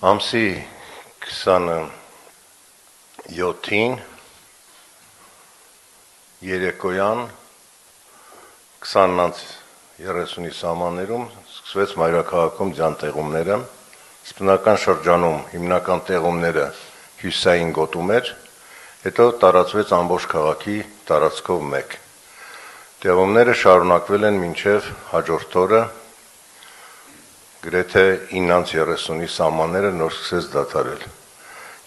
Ամսի 27-ին երեկոյան 20:30-ի սահմաններում սկսվեց մայրաքաղաքում ձյան-տեղումները, սպնական շրջանում հիմնական տեղումները հյուսային գոտում էր, հետո տարածվեց ամբողջ քաղաքի տարածքով մեկ։ Տեղումները շարունակվել են մինչև հաջորդ օրը, գրեթե 9:30-ի սահմանները նոր սկսեց դադարել։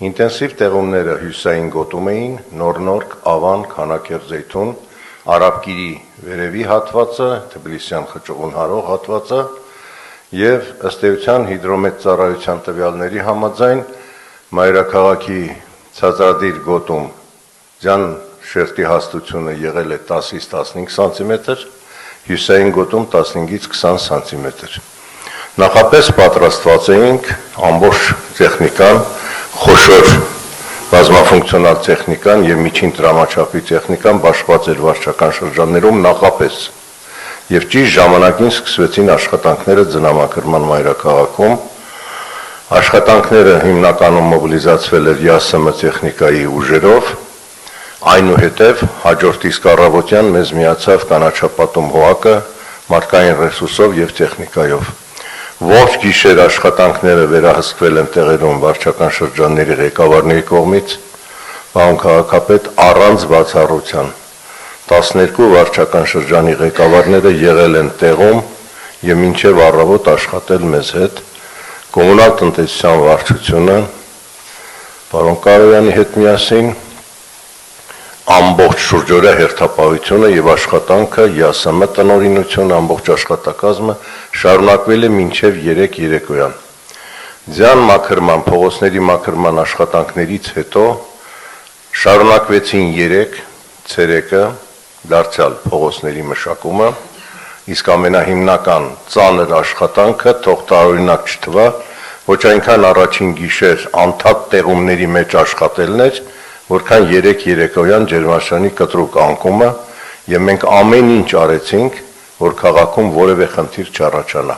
Ինտենսիվ տեղումները հյուսային գոտում էին Նոր-Նորք, Ավան, Քանաքեռ-Զեյթուն, Արաբկիրի վերևի հատվածը, Թբիլիսյան խճուղուն հարող հատվածը եւ ըստ էության հիդրոմետծառայության տվյալների համաձայն մայրաքաղաքի ցածրադիր գոտում ձյան շերտի հաստությունը եղել է 10-ից 15 սանտիմետր, հյուսային գոտում 15-ից 20 սանտիմետր։ Նախապես պատրաստված էինք ամբողջ տեխնիկան, խոշոր բազմաֆունկցիոնալ տեխնիկան եւ միջին տրամաչափի տեխնիկան բաշխված էր վարչական շրջաններում նախապես եւ ճիշտ ժամանակին սկսվեցին աշխատանքները ձնամակրման մայրաքաղաքում։ Աշխատանքները հիմնականում մոբիլիզացվել էր ԵԱՍՄ տեխնիկայի ուժերով, այնուհետև հաջորդ իսկ առավոտյան մեզ միացավ կանաչապատում ՀՕԱԿ-ը մարդկային ռեսուրսով եւ տեխնիկայով։ Ողջ գիշեր աշխատանքները վերահսկվել են տեղերում վարչական շրջանների ղեկավարների կողմից, պարոն քաղաքապետ, առանց բացառության 12 վարչական շրջանի ղեկավարները եղել են տեղում եւ մինչեւ առավոտ աշխատել մեզ հետ, կոմունալ տնտեսության վարչությունը, պարոն Կարոյանի հետ միասին ամբողջ շուրջօրյա հերթապահությունը եւ աշխատանքը ԵԱՍՄ տնօրինությունը ամբողջ աշխատակազմը շարունակվել է մինչև 3 երեկոյան։ Ձյան մաքրման, փողոցների մաքրման աշխատանքներից հետո շարունակվեցին 3 ցերեկը դարձյալ փողոցների մշակումը, իսկ ամենահիմնական ծանր աշխատանքը թող տարօրինակ չթվա, ոչ այնքան առաջին գիշեր անդադ տեղումների մեջ աշխատելն էր, որքան 3 երեկոյան ջերմաշանի կտրուկ անկումը, եւ մենք ամեն ինչ արեցինք, որ քաղաքում որևէ խնդիր չառաջանա։